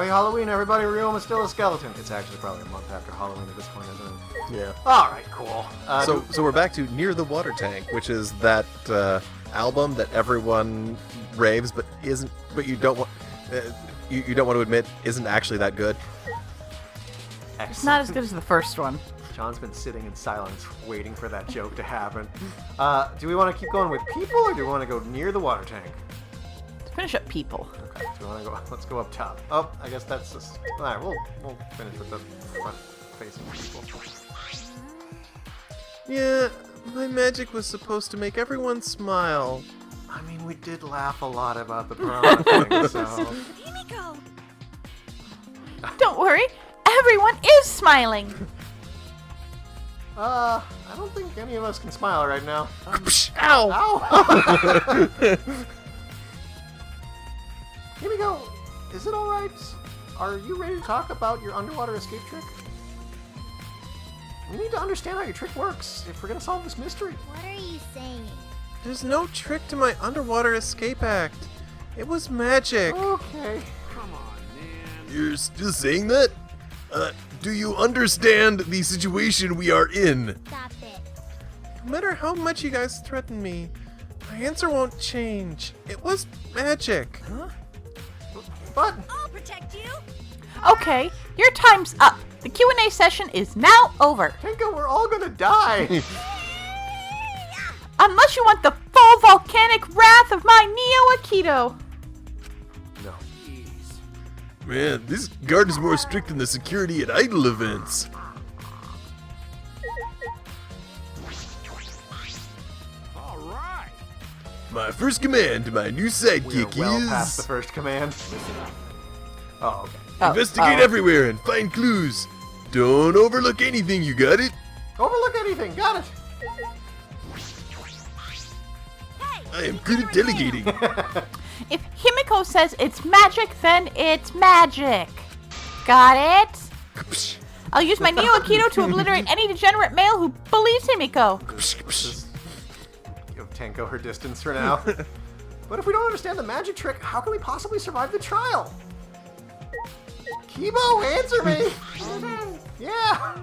Happy Halloween, everybody. Ryoma's still a skeleton. It's actually probably a month after Halloween at this point, isn't it? Yeah. Alright, cool. So we're back to Near the Water Tank, which is that album that everyone raves, but you don't want you don't want to admit isn't actually that good. Excellent. It's not as good as the first one. John's been sitting in silence, waiting for that joke to happen. Do we want to keep going with people, or do we want to go near the water tank? Let's finish up people. Okay, do we want to go? Let's go up top. Oh, I guess that's just. All right, we'll finish with the front-facing people. Yeah, my magic was supposed to make everyone smile. I mean, we did laugh a lot about the piranha thing, so. Don't worry, everyone is smiling. I don't think any of us can smile right now. Ow! Ow! Here we go. Is it alright? Are you ready to talk about your underwater escape trick? We need to understand how your trick works if we're gonna solve this mystery. What are you saying? There's no trick to my underwater escape act. It was magic. Okay. You're still saying that? Do you understand the situation we are in? Stop it. No matter how much you guys threaten me, my answer won't change. It was magic. Huh? But I'll protect you. Okay, your time's up. The Q&A session is now over. Tenko, we're all gonna die. Unless you want the full volcanic wrath of my Neo Aikido. No. Man, this guard is more strict than the security at idol events. All right. My first command to my new sidekick We're well past is... the first command. Oh, okay. Investigate everywhere and find clues. Don't overlook anything, you got it? Overlook anything. Got it. I am good at delegating. If Himiko says it's magic, then it's magic. Got it? I'll use my Neo Aikido to obliterate any degenerate male who believes Himiko. Just give Tenko her distance for now. But if we don't understand the magic trick, how can we possibly survive the trial? Kibo, answer me! Yeah!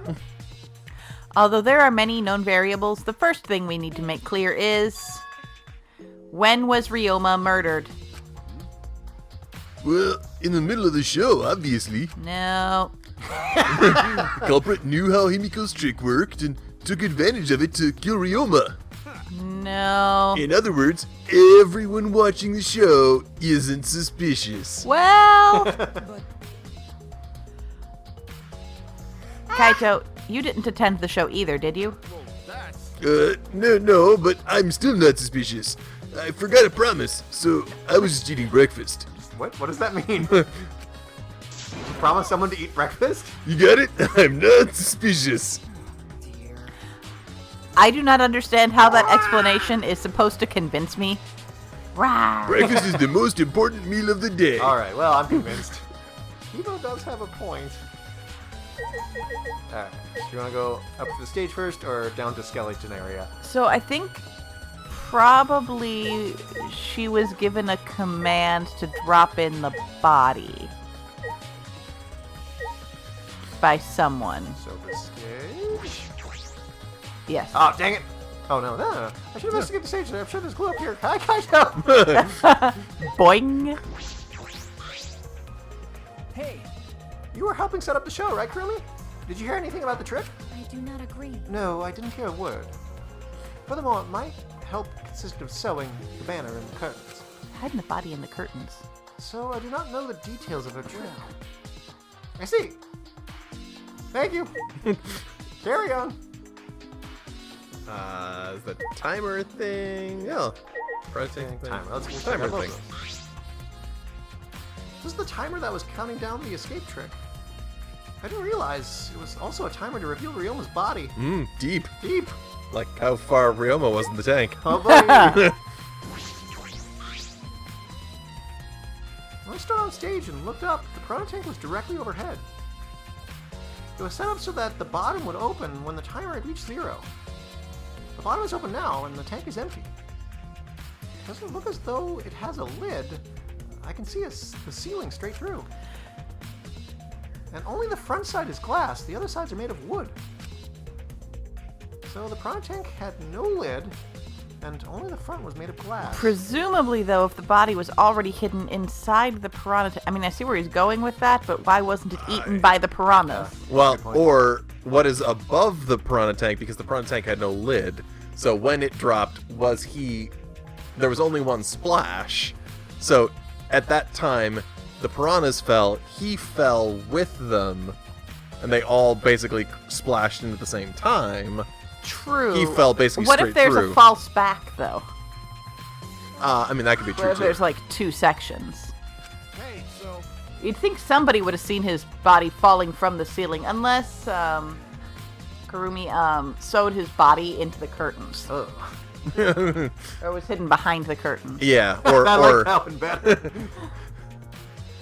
Although there are many known variables, the first thing we need to make clear is... when was Ryoma murdered? Well, in the middle of the show, obviously. No. The culprit knew how Himiko's trick worked and took advantage of it to kill Ryoma. No. In other words, everyone watching the show isn't suspicious. Well... Kaito, you didn't attend the show either, did you? No, but I'm still not suspicious. I forgot a promise, so I was just eating breakfast. What does that mean? Did you promise someone to eat breakfast? You got it? I'm not suspicious. I do not understand how that explanation is supposed to convince me. Rawr. Breakfast is the most important meal of the day. Alright, well, I'm convinced. Kibo does have a point. Alright, so you want to go up to the stage first or down to skeleton area? So I think probably she was given a command to drop in the body by someone. So the stage? Yes. Oh, dang it! Oh, no. I should investigate the stage. I'm sure there's a clue up here. Hi, Kaito! Boing. Hey! You were helping set up the show, right, Kurumi? Did you hear anything about the trick? I do not agree. No, I didn't hear a word. Furthermore, my help consisted of sewing the banner and the curtains. Hiding the body in the curtains. So I do not know the details of her trick. I see. Thank you. Carry on. Is the timer thing? Yeah. Timer. Let's Timer check out thing. those. This is the timer that was counting down the escape trick. I didn't realize it was also a timer to reveal Ryoma's body. Deep. Deep. Like how far Ryoma was in the tank. Oh, buddy. When I stood on stage and looked up, the piranha tank was directly overhead. It was set up so that the bottom would open when the timer had reached 0. The bottom is open now, and the tank is empty. It doesn't look as though it has a lid. I can see the ceiling straight through. And only the front side is glass. The other sides are made of wood. So the piranha tank had no lid, and only the front was made of glass. Presumably, though, if the body was already hidden inside the piranha tank... I mean, I see where he's going with that, but why wasn't it eaten by the piranhas? Well, or what is above the piranha tank, because the piranha tank had no lid. So when it dropped, there was only one splash. So at that time, the piranhas fell, he fell with them, and they all basically splashed in at the same time. True. He fell basically What straight if there's through. a false back, though? I mean, that could be What true, if too. there's like 2 sections? Hey, so You'd think somebody would have seen his body falling from the ceiling, unless Kurumi sewed his body into the curtains. Ugh. Or was hidden behind the curtains. Yeah, I or like that one better.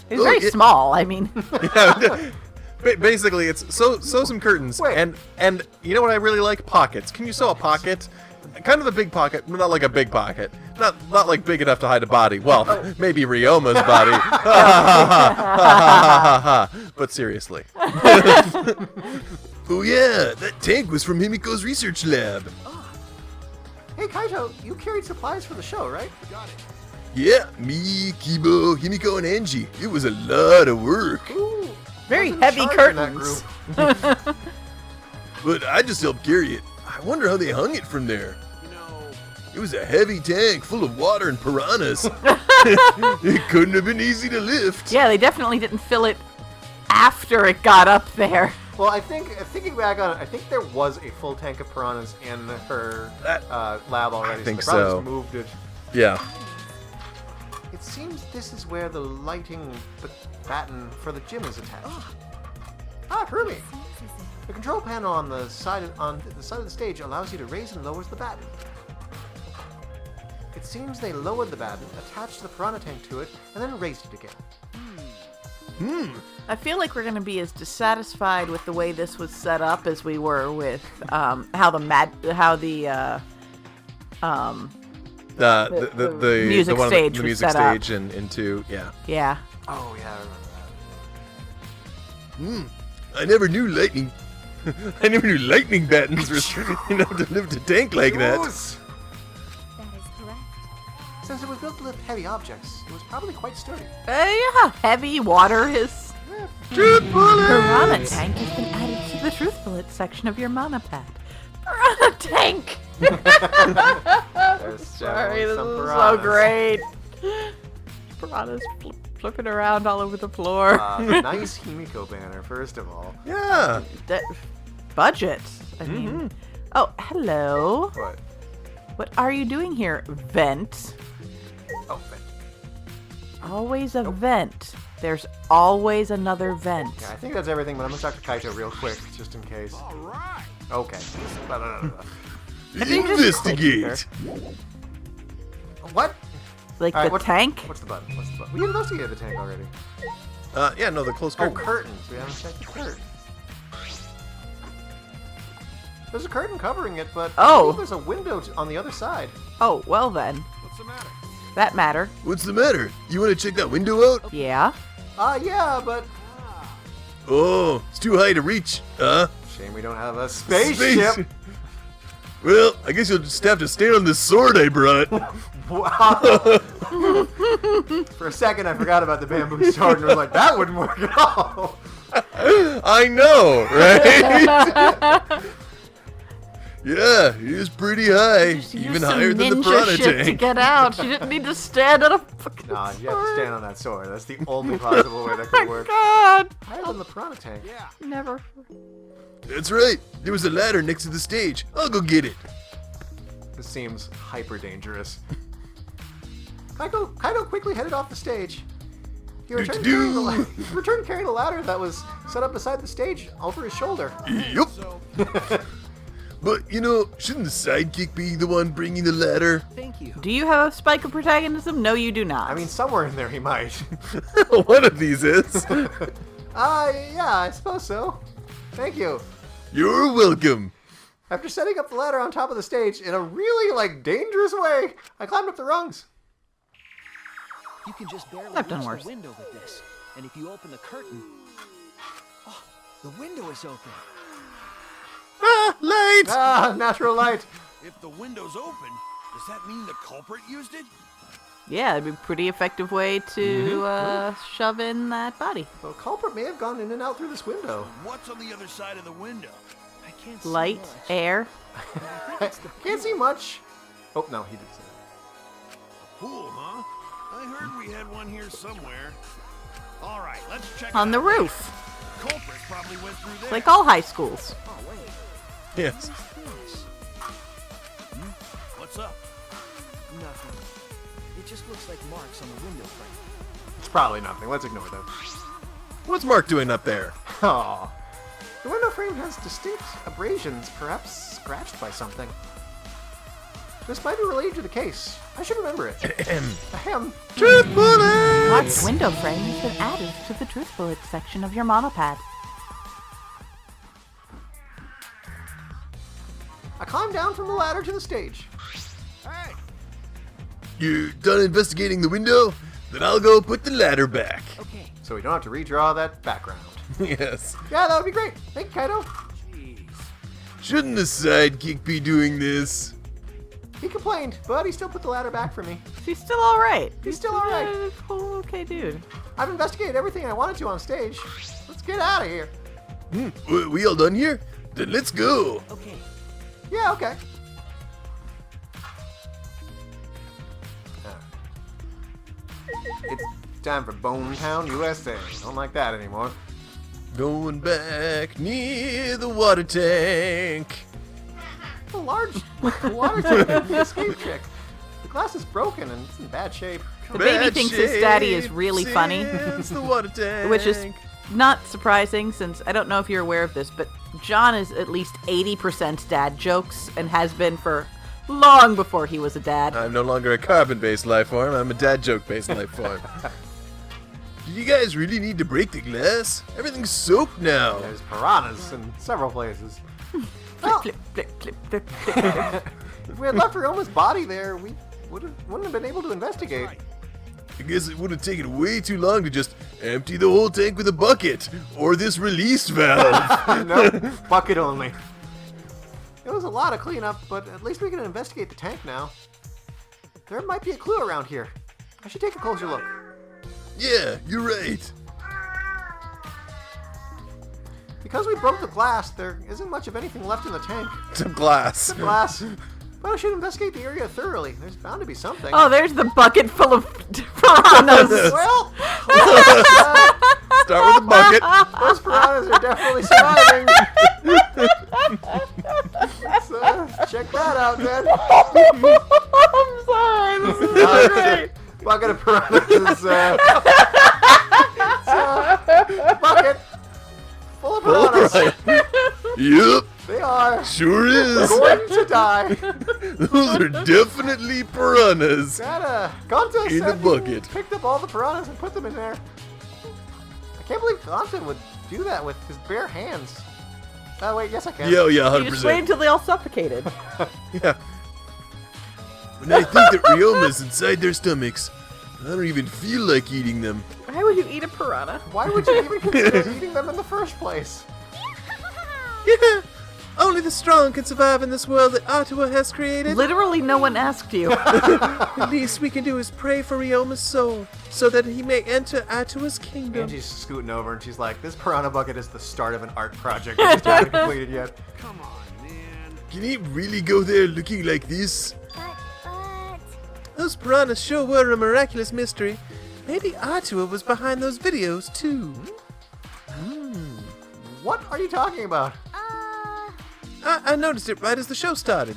He's very small, I mean. yeah, basically, it's sew some curtains, Wait. and you know what I really like? Pockets. Can you sew a pocket? Kind of a big pocket, but not like a big pocket. Not like big enough to hide a body. Well, maybe Ryoma's body. But seriously. Oh yeah, that tank was from Himiko's research lab. Hey, Kaito, you carried supplies for the show, right? got it. Yeah, me, Kibo, Himiko, and Angie. It was a lot of work. Ooh, Very who's in heavy charge in that curtains. group? But I just helped carry it. I wonder how they hung it from there. You know, It was a heavy tank full of water and piranhas. It couldn't have been easy to lift. Yeah, they definitely didn't fill it after it got up there. Well, I think, thinking back on it, I think there was a full tank of piranhas in her lab already. I think so. They probably so. just moved it. Yeah. It seems this is where the lighting batten for the gym is attached. Ah, Kurumi! The control panel on the side of the stage allows you to raise and lower the batten. It seems they lowered the batten, attached the piranha tank to it, and then raised it again. I feel like we're going to be as dissatisfied with the way this was set up as we were with how the music one stage the was music set up. stage and into Yeah. Oh yeah, I remember that. I never knew lightning. I never knew lightning battens were enough to lift a tank like that. Yes! That is correct. Since it was built to lift heavy objects, it was probably quite sturdy. Yeah, heavy water is... Truth bullet! Piranha tank has been added to the Truth Bullet section of your mana pad. Piranha tank! There's Sorry, this is some so piranhas. great. Piranhas flipping around all over the floor. Nice Himiko banner, first of all. Yeah. Budget. I mean... Oh, hello. What? What are you doing here, vent? Oh, but, Always a vent. There's always another vent. yeah, I think that's everything, but I'm gonna talk to Kaito real quick, just in case. all right. Okay. No. Investigate. What? Like All right, the what's- tank? What's the button? We investigated the tank already. Yeah, no, the closed Oh, curtain. curtains. We haven't checked the curtains. There's a curtain covering it, but I Oh. believe there's a window on the other side. Oh, well then. What's the matter? That matter. What's the matter? You want to check that window out? Yeah. Yeah, but Oh, it's too high to reach. shame we don't have a spaceship. Well, I guess you'll just have to stand on this sword I brought. Wow. For a second, I forgot about the bamboo sword and was like, that wouldn't work at all. I know, right? Yeah, he is pretty high. Just Even use some higher than the ninja piranha shit to tank. get out. You didn't need to stand on a fucking Nah, you have to sword. stand on that sword. That's the only possible way that could work. God. Higher than the piranha tank. Yeah. Never. That's right. There was a ladder next to the stage. I'll go get it. This seems hyper dangerous. Kaito quickly headed off the stage. He returned carrying a ladder that was set up beside the stage over his shoulder. Yup. So, But, you know, shouldn't the sidekick be the one bringing the ladder? thank you. Do you have a spike of protagonism? No, you do not. I mean, somewhere in there he might. One of these is. Yeah, I suppose so. Thank you. You're welcome. After setting up the ladder on top of the stage in a really, dangerous way, I climbed up the rungs. You can just barely I've done reach worse. the window with this. And if you open the curtain, The window is open. Ah, light! Ah, natural light. If the window's open, does that mean the culprit used it? Yeah, it'd be a pretty effective way to shove in that body. The culprit may have gone in and out through this window. What's on the other side of the window? I can't see Light, much. air. Can't see much. Oh, no, he did say that. Pool, huh? I heard we had one here somewhere. All right, let's check On it the out. roof. Culprit probably went through there. Like all high schools. Oh, wait. Yes. What's up? Nothing. It just looks like marks on the window frame. It's probably nothing. Let's ignore that. What's Mark doing up there? Oh. The window frame has distinct abrasions, perhaps scratched by something. This might be related to the case. I should remember it. Ahem. Truth bullets! Mark's window frame has been added to the truth bullet section of your monopad. I climbed down from the ladder to the stage. Hey, You done investigating the window? Then I'll go put the ladder back. Okay. So we don't have to redraw that background. Yes. Yeah, that would be great. Thank you, Kaito. jeez. Shouldn't the sidekick be doing this? He complained, but he still put the ladder back for me. He's still alright. He's still all right. Okay, dude. I've investigated everything I wanted to on stage. Let's get out of here. We all done here? Then let's go. Okay. Yeah, okay. It's time for Bone Town, USA. Don't like that anymore. Going back near the water tank. A large water tank in the escape trick. The glass is broken and it's in bad shape. The baby thinks his daddy is really funny. It's the water tank. Which is not surprising, since I don't know if you're aware of this, but John is at least 80% dad jokes and has been for long before he was a dad. I'm no longer a carbon-based life form. I'm a dad joke-based life form. Do you guys really need to break the glass? Everything's soaked now. There's piranhas in several places. Well, Flip, flip, flip, flip, flip. if we had left Ryoma's body there, we wouldn't have been able to investigate. I guess it would have taken way too long to just empty the whole tank with a bucket or this release valve. No, bucket only. It was a lot of cleanup, but at least we can investigate the tank now. There might be a clue around here. I should take a closer look. Yeah, you're right. Because we broke the glass, there isn't much of anything left in the tank. Some glass. Glass. But I should investigate the area thoroughly. There's bound to be something. Oh, there's the bucket full of piranhas. Well, Start with the bucket. those piranhas are definitely surviving. So, check that out, then. I'm sorry. This is so great. Bucket of piranhas is, bucket full of piranhas. Yep, They are sure is. going to die. Those are definitely piranhas. That, Gonta In said the bucket. he picked up all the piranhas and put them in there. I can't believe Gonta would do that with his bare hands. Oh, wait, yes I can. Yeah, yeah, You just wait 100%. until they all suffocated. Yeah. When I think that Ryoma's inside their stomachs, I don't even feel like eating them. Why would you eat a piranha? Why would you even consider eating them in the first place? Yeah, only the strong can survive in this world that Atua has created. Literally no one asked you. The least we can do is pray for Ryoma's soul, so that he may enter Atua's kingdom. Angie's scooting over and she's like, this piranha bucket is the start of an art project we just haven't completed yet. Come on, man. Can he really go there looking like this? But, Those piranhas sure were a miraculous mystery. Maybe Atua was behind those videos, too. What are you talking about? I noticed it right as the show started.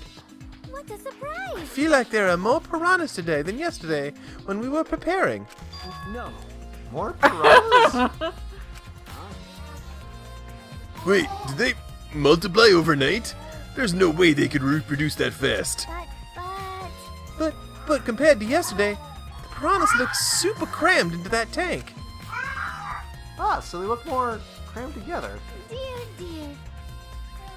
what a I surprise! feel like there are more piranhas today than yesterday when we were preparing. No. More piranhas? Wait, did they multiply overnight? There's no way they could reproduce that fast. But compared to yesterday, the piranhas look super crammed into that tank. So they look more crammed together. Dear, dear.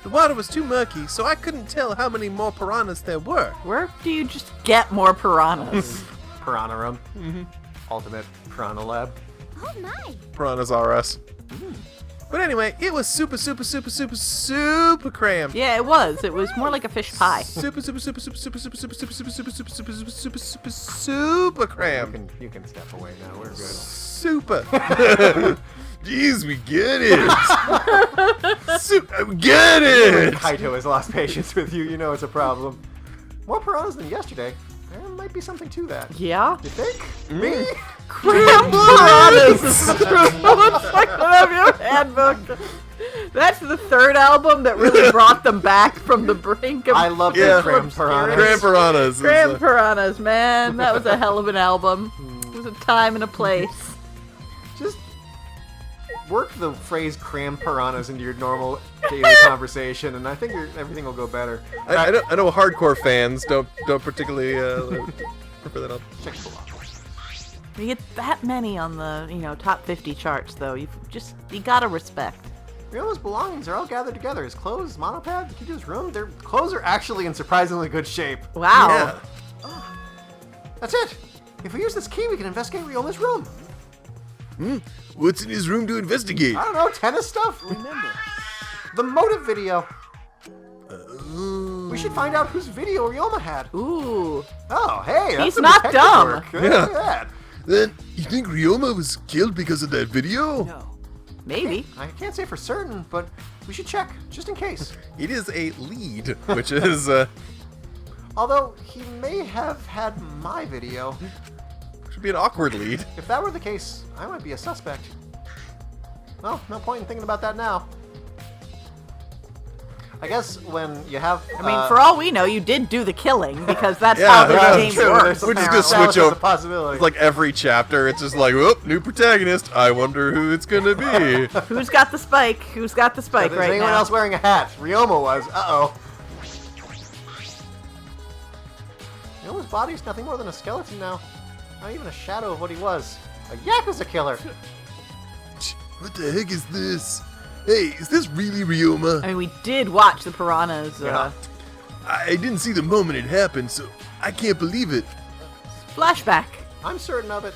The water was too murky, so I couldn't tell how many more piranhas there were. Where do you just get more piranhas? Piranha room. Ultimate piranha lab. Oh my! Piranhas are us. But anyway, it was super crammed. Yeah, it was. It was more like a fish pie. Super crammed. You can step away now. We're good. Super. Jeez, we get it. We get When it. Kaito has lost patience with you, you know it's a problem. More piranhas than yesterday. There might be something to that. Yeah? You think? Me? Cram piranhas is the most section of your handbook. That's the third album that really brought them back from the brink of I love Yeah. the cram piranhas. Cram piranhas. Cram Piranhas, man. That was a hell of an album. It was a time and a place. Just work the phrase cram piranhas into your normal daily conversation, and I think everything will go better. I know hardcore fans don't particularly prefer that album. Check the log. You get that many on the, top 50 charts, though. You gotta respect. Ryoma's belongings are all gathered together. His clothes, his monopad, the Kido's room. Their clothes are actually in surprisingly good shape. Wow. Yeah. That's it. If we use this key, we can investigate Ryoma's room. What's in his room to investigate? I don't know, tennis stuff? Remember, The motive video. We should find out whose video Ryoma had. Ooh. Oh, hey, that's He's some not detective dumb. work. Look Yeah. at that. Then you think Ryoma was killed because of that video? no. Maybe. I can't say for certain, but we should check, just in case. It is a lead, which is Although, he may have had my video. should be an awkward lead. If that were the case, I might be a suspect. Well, no point in thinking about that now. I guess when you have... I mean, for all we know, you did do the killing, because that's Yeah, how this yeah, game true. works. We're just gonna apparently. switch over. a possibility. It's like every chapter, it's just like, whoop, new protagonist. I wonder who it's gonna be. Who's got the spike? Who's got the spike Is right anyone now? else wearing a hat? Ryoma was. Uh-oh. Ryoma's body's nothing more than a skeleton now. Not even a shadow of what he was. A Yakuza killer. What the heck is this? Hey, is this really Ryoma? I mean, we did watch the piranhas. Yeah. I didn't see the moment it happened, so I can't believe it. Flashback. I'm certain of it.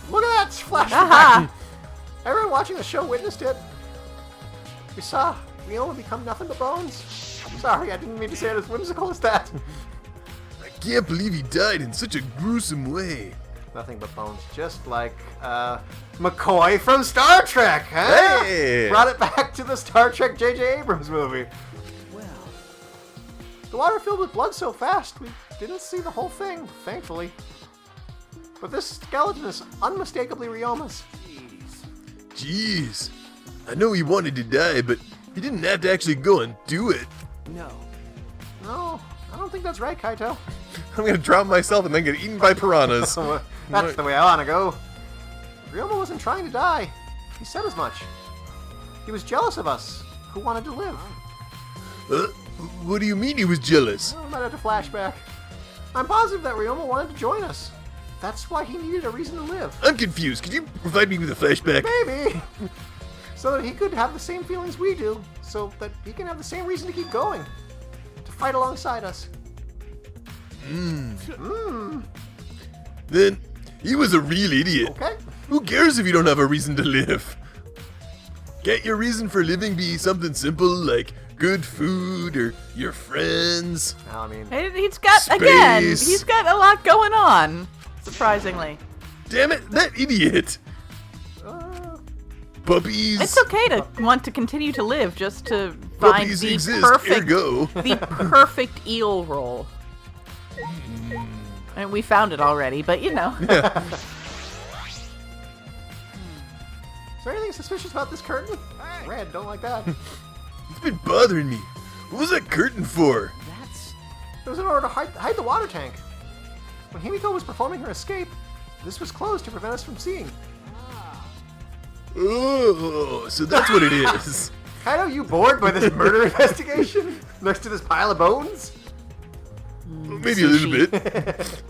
Look at that flashback. Aha! Everyone watching the show witnessed it. We saw Ryoma become nothing but bones. Sorry, I didn't mean to say it as whimsical as that. I can't believe he died in such a gruesome way. Nothing but bones. Just like, McCoy from Star Trek, huh? Hey! Brought it back to the Star Trek J.J. Abrams movie. Well, The water filled with blood so fast, we didn't see the whole thing, thankfully. But this skeleton is unmistakably Ryoma's. Jeez. I know he wanted to die, but he didn't have to actually go and do it. no. No, I don't think that's right, Kaito. I'm gonna drown myself and then get eaten by piranhas. That's the way I want to go. Ryoma wasn't trying to die. He said as much. He was jealous of us, who wanted to live. What do you mean he was jealous? I might have to flashback. I'm positive that Ryoma wanted to join us. That's why he needed a reason to live. I'm confused. Could you provide me with a flashback? Maybe. So that he could have the same feelings we do. So that he can have the same reason to keep going. To fight alongside us. Then he was a real idiot. Okay? Who cares if you don't have a reason to live? Can't your reason for living be something simple like good food or your friends? Now, I mean, He's got, Space. he's got a lot going on, surprisingly. Damn it, that idiot! Puppies! It's okay to want to continue to live just to find Puppies the exist, perfect, ergo. the perfect eel roll. And we found it already, but you know. is there anything suspicious about this curtain? Red, don't like that. It's been bothering me. What was that curtain for? That's... It was in order to hide the water tank. When Himiko was performing her escape, this was closed to prevent us from seeing. Oh, so that's what it is. Kaito, you bored by this murder investigation? Next to this pile of bones? Maybe a little bit.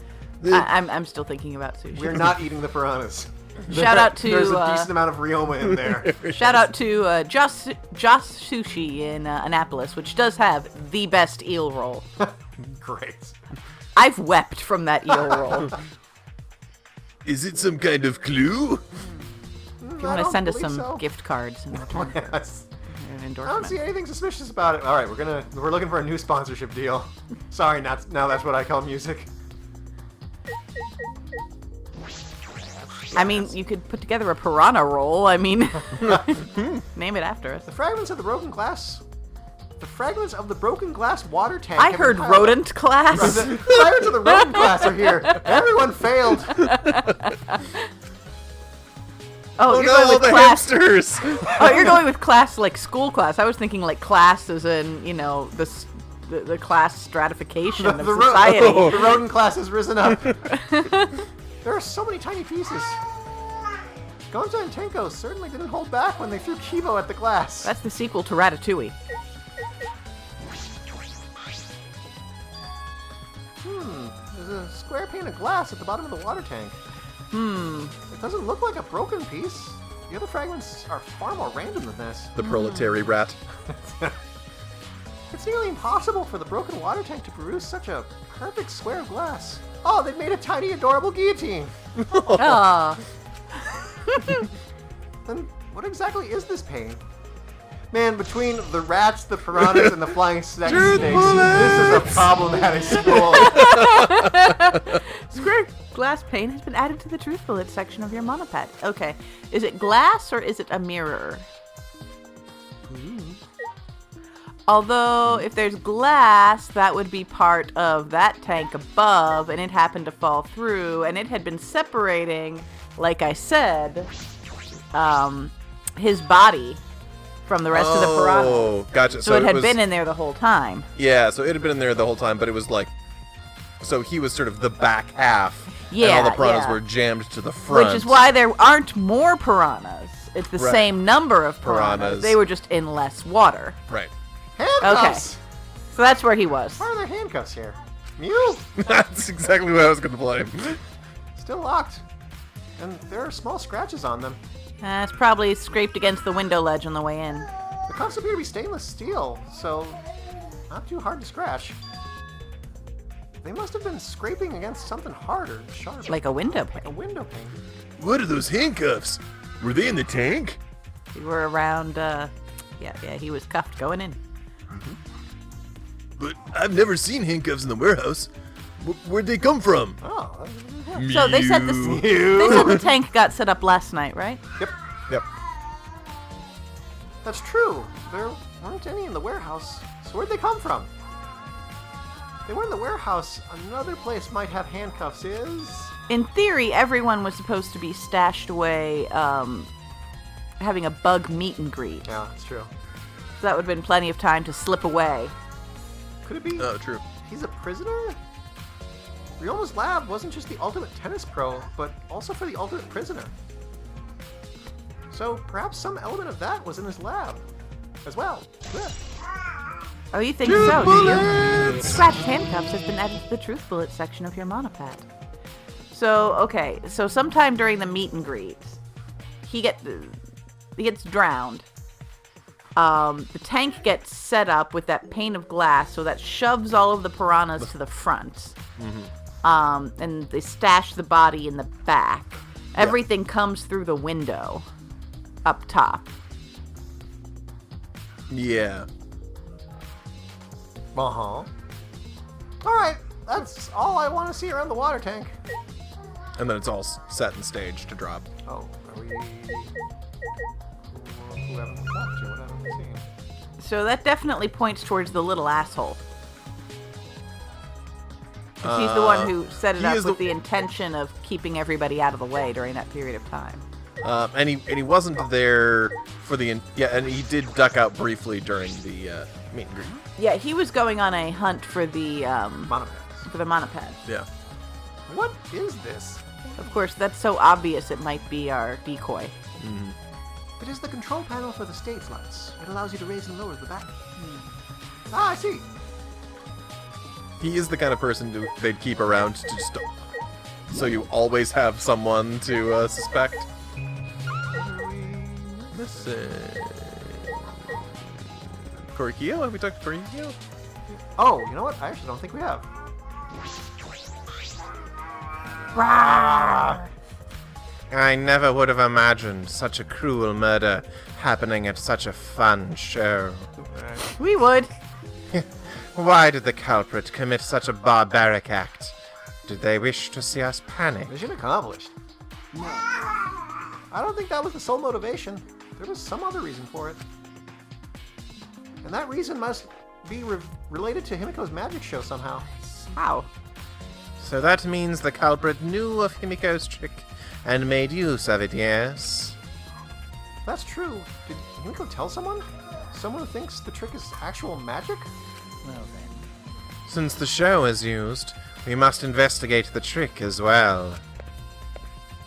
I'm still thinking about sushi. We're not eating the piranhas. Shout out to There's a decent amount of Ryoma in there. shout out to Joss Sushi in Annapolis, which does have the best eel roll. Great. I've wept from that eel roll. Is it some kind of clue? If you want to send us some gift cards in return for Yes. an I don't endorsement. see anything suspicious about it. All right, we're looking for a new sponsorship deal. Sorry, now that's what I call music. I mean, you could put together a piranha roll. I mean, name it after us. The fragments of the broken glass water tank. I have been heard piled up. rodent class. The fragments of the rodent class are here. Everyone failed. Oh, you're no, going with the class. hamsters! Oh, you're going with class like school class. I was thinking like class as in, you know, the class stratification of society. The rodent class has risen up. There are so many tiny pieces. Gonza and Tenko certainly didn't hold back when they threw Kibo at the glass. That's the sequel to Ratatouille. There's a square pane of glass at the bottom of the water tank. It doesn't look like a broken piece. The other fragments are far more random than this. The proletary rat. It's nearly impossible for the broken water tank to produce such a perfect square of glass. Oh, they've made a tiny, adorable guillotine. Oh. Then what exactly is this pane? Man, between the rats, the piranhas, and the flying snakes, this is a problematic school. Square glass pane has been added to the truth bullet section of your monopad. Okay. Is it glass or is it a mirror? Although, if there's glass, that would be part of that tank above, and it happened to fall through, and it had been separating, like I said, his body from the rest of the piranha. Oh, gotcha. So it had was, been in there the whole time. Yeah, so it had been in there the whole time, but it was like... So he was sort of the back half, and all Yeah, the piranhas yeah. were jammed to the front. Which is why there aren't more piranhas. It's the Right. same number of piranhas. Piranhas. They were just in less water. Right. Handcuffs! So that's where he was. Why are there handcuffs here? Mew! That's exactly what I was going to blame. Still locked. And there are small scratches on them. It's probably scraped against the window ledge on the way in. The cuffs appear to be stainless steel, so not too hard to scratch. They must have been scraping against something harder, sharp. Like a window a pane. window pane. What are those handcuffs? Were they in the tank? We were around, yeah, he was cuffed going in. But I've never seen handcuffs in the warehouse. Where'd they come from? Oh, So they said they said the tank got set up last night, right? Yep. that's true. There weren't any in the warehouse. So where'd they come from? If they were in the warehouse, another place might have handcuffs is... In theory, everyone was supposed to be stashed away, having a bug meet and greet. Yeah, that's true. So that would have been plenty of time to slip away. Could it be Oh, true. he's a prisoner? Ryoma's lab wasn't just the ultimate tennis pro, but also for the ultimate prisoner. So perhaps some element of that was in his lab as well. Yeah. Oh, you think so, do you? Scratched handcuffs has been added to the truth bullet section of your monopad. So, okay, so sometime during the meet and greet, he gets drowned. The tank gets set up with that pane of glass, so that shoves all of the piranhas to the front. And they stash the body in the back. Everything comes through the window up top. Yeah. Uh-huh. Alright, that's all I want to see around the water tank. And then it's all set and staged to drop. Oh, are we... Who haven't we talked to? What haven't we seen? So that definitely points towards the little asshole. 'Cause he's the one who set it he up is with the- the intention of keeping everybody out of the way during that period of time. And he wasn't there for the... and he did duck out briefly during the meet and greet. Yeah, he was going on a hunt for the Monopads. monopad. Yeah. What is this? Of course, that's so obvious it might be our decoy. It is the control panel for the stage lights. It allows you to raise and lower the back. Ah, I see. He is the kind of person they'd keep around to just... So you always have someone to suspect. Listen... Korikyo? Have we talked to Korikyo? Oh, you know what? I actually don't think we have. I never would have imagined such a cruel murder happening at such a fun show. We would. Why did the culprit commit such a barbaric act? Did they wish to see us panic? Mission accomplished. I don't think that was the sole motivation. There was some other reason for it. And that reason must be related to Himiko's magic show somehow. How? So that means the culprit knew of Himiko's trick and made use of it, yes? If that's true, did Himiko tell someone? Someone who thinks the trick is actual magic? Well then. Since the show is used, we must investigate the trick as well.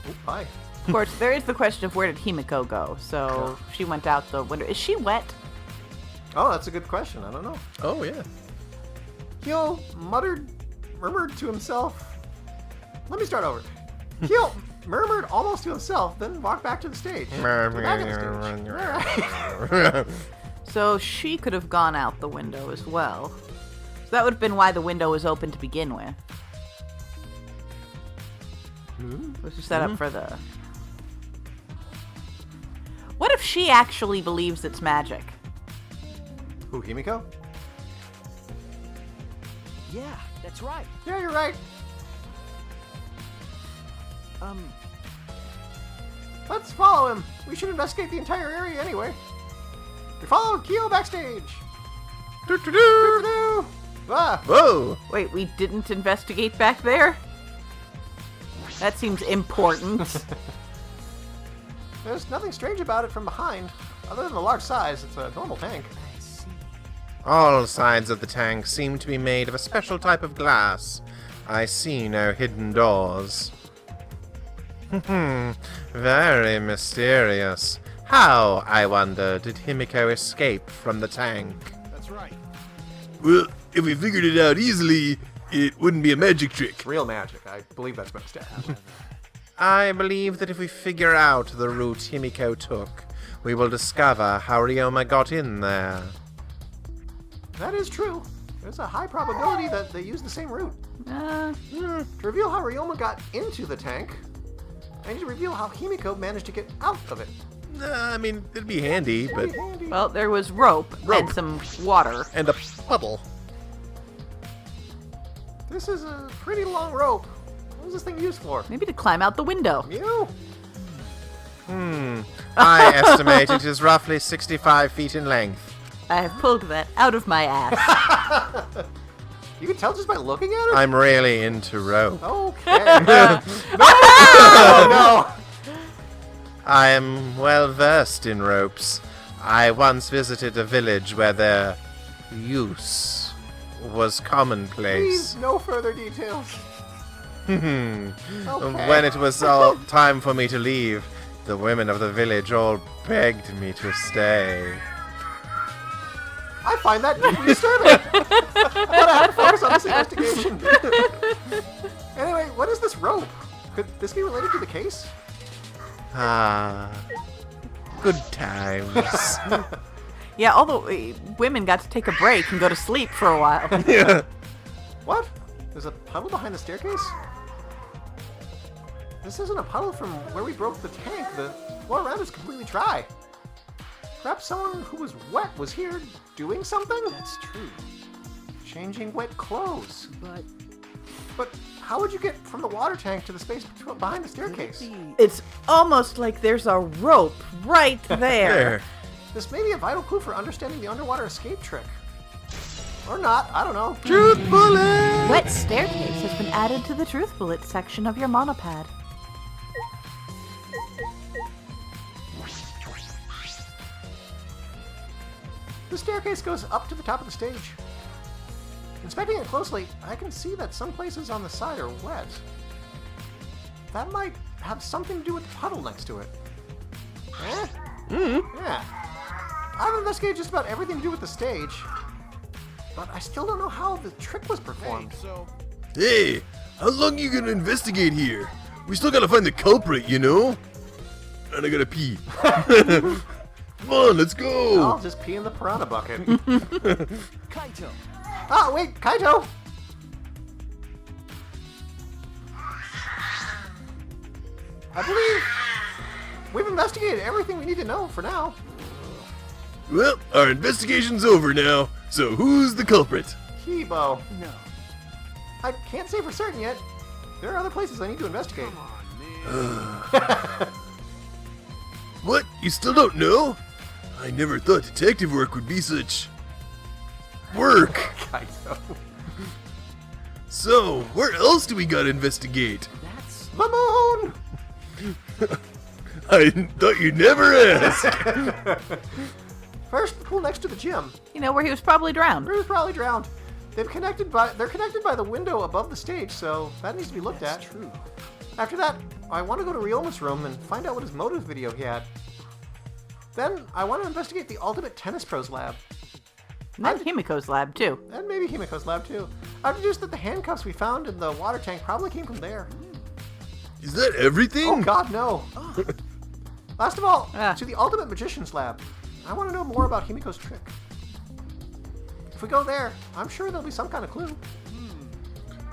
Oh, bye. Of course, there is the question of where did Himiko go? So she went out the window. Is she wet? Oh, that's a good question. I don't know. Oh, yeah. Kyo murmured to himself. Let me start over. Kyo murmured almost to himself, then walked back to the stage. Back at the stage. So she could have gone out the window as well. So that would have been why the window was open to begin with. It was to set up for the... What if she actually believes it's magic? Who, Himiko? Yeah, that's right. Yeah, you're right. Let's follow him. We should investigate the entire area anyway. We follow Kyo backstage. Doo-doo-doo. Ah. Whoa! Wait, we didn't investigate back there? That seems important. There's nothing strange about it from behind. Other than the large size, it's a normal tank. I see. All sides of the tank seem to be made of a special type of glass. I see no hidden doors. Very mysterious. How, I wonder, did Himiko escape from the tank? That's right. Well, if we figured it out easily, it wouldn't be a magic trick. It's real magic. I believe that's most definitely. I believe that if we figure out the route Himiko took, we will discover how Ryoma got in there. That is true. There's a high probability that they used the same route. To reveal how Ryoma got into the tank, I need to reveal how Himiko managed to get out of it. I mean, it'd be handy, but... Pretty handy. Well, there was rope and some water. And a puddle. This is a pretty long rope. What was this thing used for? Maybe to climb out the window. You? I estimate it is roughly 65 feet in length. I have pulled that out of my ass. You can tell just by looking at it? I'm really into rope. Okay. No! I am well versed in ropes. I once visited a village where their use was commonplace. Please, no further details. Okay. When it was all time for me to leave, the women of the village all begged me to stay. I find that deeply disturbing. I thought I had to focus on this investigation. Anyway, what is this rope? Could this be related to the case? Ah, good times. Yeah, all the women got to take a break and go to sleep for a while. What? There's a puddle behind the staircase? This isn't a puddle from where we broke the tank. The floor around is completely dry. Perhaps someone who was wet was here doing something? That's true. Changing wet clothes. But But how would you get from the water tank to the space behind the staircase? It's almost like there's a rope right there. This may be a vital clue for understanding the underwater escape trick. Or not, I don't know. Truth bullet! Wet staircase has been added to the truth bullet section of your monopad. The staircase goes up to the top of the stage. Inspecting it closely, I can see that some places on the side are wet. That might have something to do with the puddle next to it. Eh? Yeah. I've investigated just about everything to do with the stage, but I still don't know how the trick was performed. So, Hey, how long you gonna investigate here? We still gotta find the culprit, you know? And I gotta pee. Come on, let's go! I'll just pee in the piranha bucket. Kaito. Ah, wait, Kaito! I believe we've investigated everything we need to know for now. Well, our investigation's over now, so who's the culprit? Hebo. No. I can't say for certain yet. There are other places I need to investigate. Come on, man. What? You still don't know? I never thought detective work would be such... work. Kaito. So, where else do we gotta investigate? That's... The moon! I thought you'd never ask. First, the pool next to the gym. You know, where he was probably drowned. Rue's probably drowned. They're connected by the window above the stage, so that needs to be looked at. true. After that, I want to go to Ryoma's room and find out what his motive video he had. Then, I want to investigate the Ultimate Tennis Pro's lab. And Himiko's lab, too. And maybe Himiko's lab, too. I've deduced that the handcuffs we found in the water tank probably came from there. Is that everything? Oh god, no! Last of all, Ah. to the Ultimate Magician's lab. I want to know more about Himiko's trick. If we go there, I'm sure there'll be some kind of clue.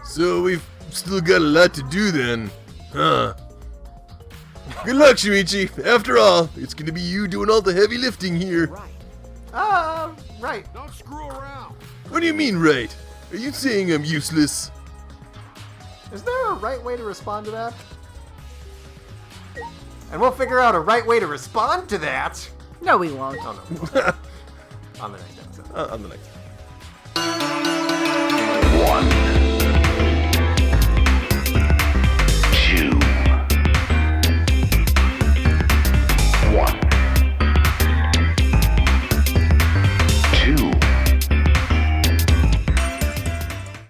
So we've still got a lot to do then, huh? Good luck, Shuichi. After all, it's gonna be you doing all the heavy lifting here. Right. Right. Don't screw around. What do you mean, right? Are you saying I'm useless? Is there a right way to respond to that? And we'll figure out a right way to respond to that. No, we won't. Oh no. On the next episode. On the next.